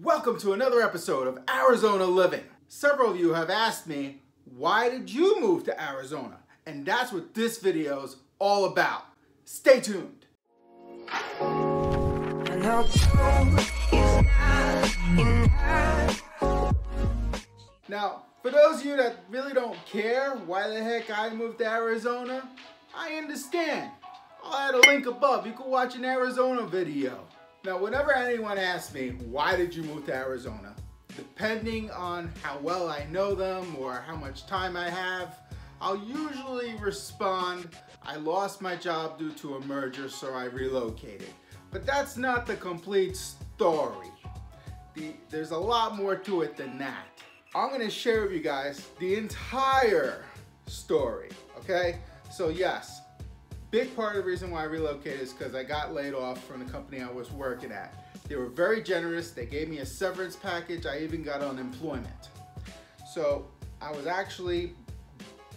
Welcome to another episode of Arizona Living. Several of you have asked me, why did you move to Arizona? And that's what this video is all about. Stay tuned. Now, for those of you that really don't care why the heck I moved to Arizona, I understand. I'll add a link above. You can watch an Arizona video. Now, whenever anyone asks me, why did you move to Arizona? Depending on how well I know them or how much time I have, I'll usually respond, I lost my job due to a merger, so I relocated. But that's not the complete story. There's a lot more to it than that. I'm gonna share with you guys the entire story, okay? So yes, big part of the reason why I relocated is because I got laid off from the company I was working at. They were very generous. They gave me a severance package. I even got unemployment. So I was actually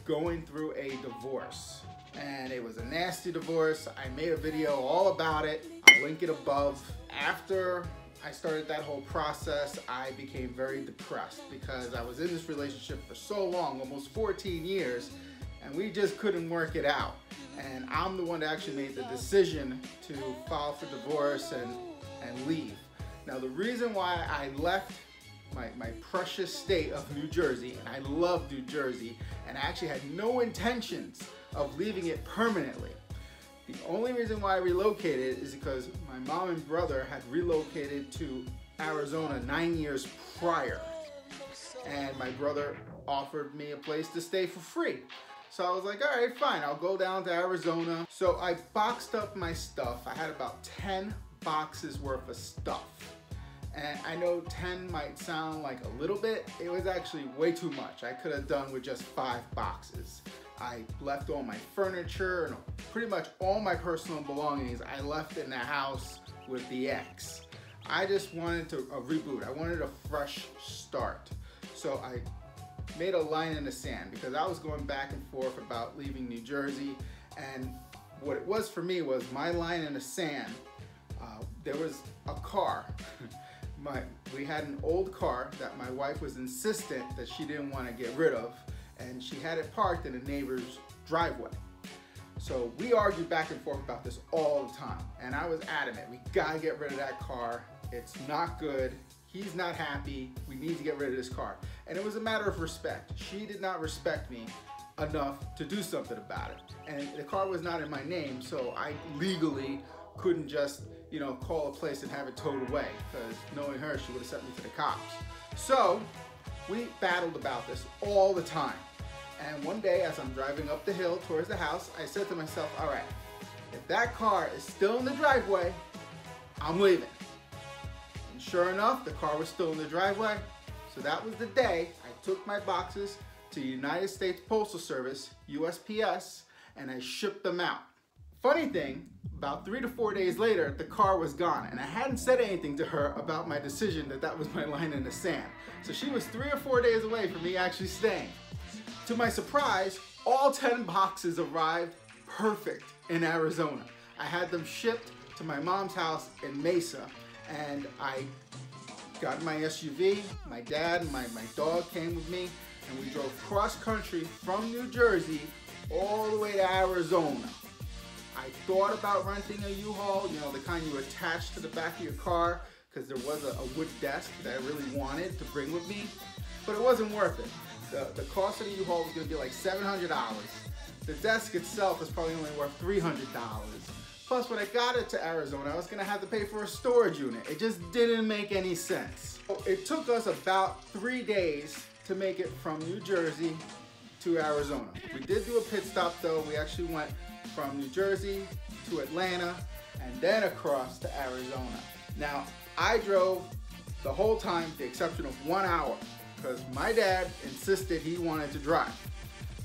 going through a divorce, and it was a nasty divorce. I made a video all about it. I'll link it above. After I started that whole process, I became very depressed because I was in this relationship for so long, almost 14 years, and we just couldn't work it out. And I'm the one that actually made the decision to file for divorce and leave. Now, the reason why I left my precious state of New Jersey, and I love New Jersey, and I actually had no intentions of leaving it permanently. The only reason why I relocated is because my mom and brother had relocated to Arizona 9 years prior. And my brother offered me a place to stay for free. So I was like, all right, fine, I'll go down to Arizona. So I boxed up my stuff. I had about 10 boxes worth of stuff. And I know 10 might sound like a little bit. It was actually way too much. I could have done with just 5 boxes. I left all my furniture and pretty much all my personal belongings I left in the house with the ex. I just wanted a reboot. I wanted a fresh start. So I made a line in the sand because I was going back and forth about leaving New Jersey, and what it was for me was my line in the sand. There was a car. We had an old car that my wife was insistent that she didn't want to get rid of, and she had it parked in a neighbor's driveway. So we argued back and forth about this all the time, and I was adamant, we gotta get rid of that car. It's not good. He's not happy. We need to get rid of this car. And it was a matter of respect. She did not respect me enough to do something about it. And the car was not in my name, so I legally couldn't just, call a place and have it towed away, because knowing her, she would have sent me to the cops. So we battled about this all the time. And one day, as I'm driving up the hill towards the house, I said to myself, all right, if that car is still in the driveway, I'm leaving. And sure enough, the car was still in the driveway. So that was the day I took my boxes to United States Postal Service, USPS, and I shipped them out. Funny thing, about 3 to 4 days later, the car was gone, and I hadn't said anything to her about my decision that was my line in the sand. So she was 3 or 4 days away from me actually staying. To my surprise, all 10 boxes arrived perfect in Arizona. I had them shipped to my mom's house in Mesa, and I got in my SUV. My dad and my dog came with me, and we drove cross country from New Jersey all the way to Arizona. I thought about renting a U-Haul, the kind you attach to the back of your car, because there was a wood desk that I really wanted to bring with me, but it wasn't worth it. The cost of the U-Haul was going to be like $700. The desk itself was probably only worth $300. Plus, when I got it to Arizona, I was gonna have to pay for a storage unit. It just didn't make any sense. It took us about 3 days to make it from New Jersey to Arizona. We did do a pit stop though. We actually went from New Jersey to Atlanta and then across to Arizona. Now, I drove the whole time, with the exception of 1 hour, because my dad insisted he wanted to drive.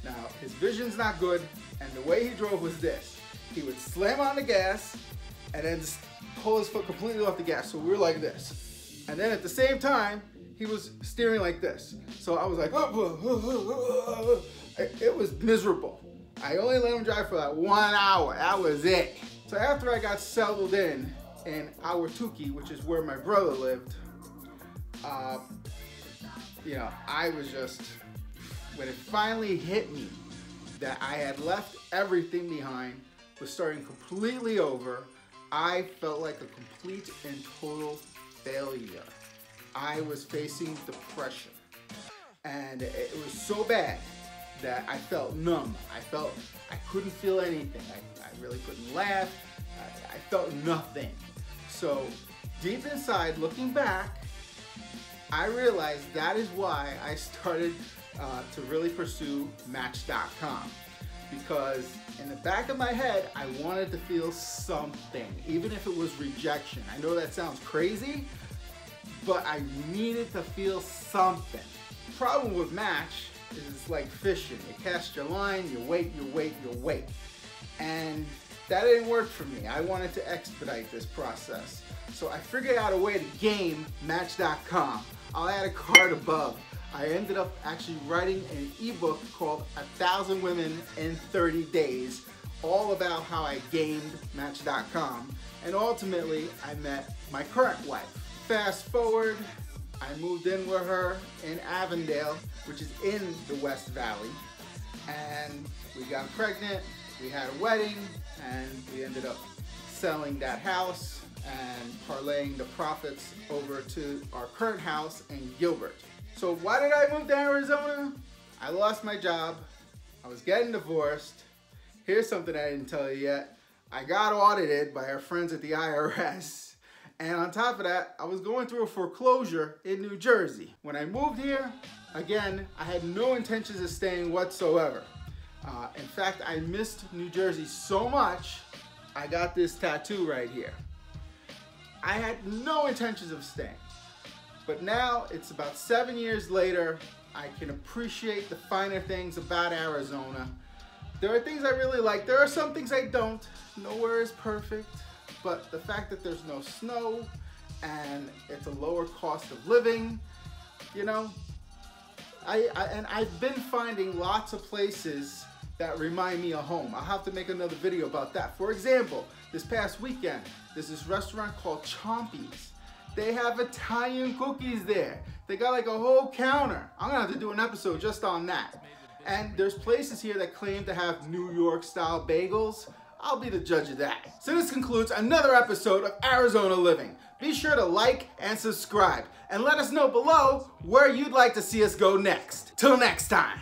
Now, his vision's not good, and the way he drove was this. He would slam on the gas and then just pull his foot completely off the gas. So we were like this. And then at the same time, he was steering like this. So I was like, it was miserable. I only let him drive for like 1 hour. That was it. So after I got settled in Ahwatukee, which is where my brother lived, you know, I was just, when it finally hit me that I had left everything behind, was starting completely over, I felt like a complete and total failure. I was facing depression, and it was so bad that I felt numb. I couldn't feel anything. I really couldn't laugh. I felt nothing. So deep inside, looking back, I realized that is why I started to really pursue Match.com, because in the back of my head, I wanted to feel something, even if it was rejection. I know that sounds crazy, but I needed to feel something. The problem with Match is it's like fishing. You cast your line, you wait, you wait, you wait. And that didn't work for me. I wanted to expedite this process. So I figured out a way to game Match.com. I'll add a card above. I ended up actually writing an ebook called 1,000 Women in 30 Days, all about how I gamed Match.com. And ultimately, I met my current wife. Fast forward, I moved in with her in Avondale, which is in the West Valley. And we got pregnant, we had a wedding, and we ended up selling that house and parlaying the profits over to our current house in Gilbert. So why did I move to Arizona? I lost my job, I was getting divorced. Here's something I didn't tell you yet. I got audited by our friends at the IRS. And on top of that, I was going through a foreclosure in New Jersey. When I moved here, again, I had no intentions of staying whatsoever. In fact, I missed New Jersey so much, I got this tattoo right here. I had no intentions of staying. But now, it's about 7 years later, I can appreciate the finer things about Arizona. There are things I really like. There are some things I don't. Nowhere is perfect. But the fact that there's no snow and it's a lower cost of living, you know, and I've been finding lots of places that remind me of home. I'll have to make another video about that. For example, this past weekend, there's this restaurant called Chompy's. They have Italian cookies there. They got like a whole counter. I'm gonna have to do an episode just on that. And there's places here that claim to have New York style bagels. I'll be the judge of that. So this concludes another episode of Arizona Living. Be sure to like and subscribe, and let us know below where you'd like to see us go next. Till next time.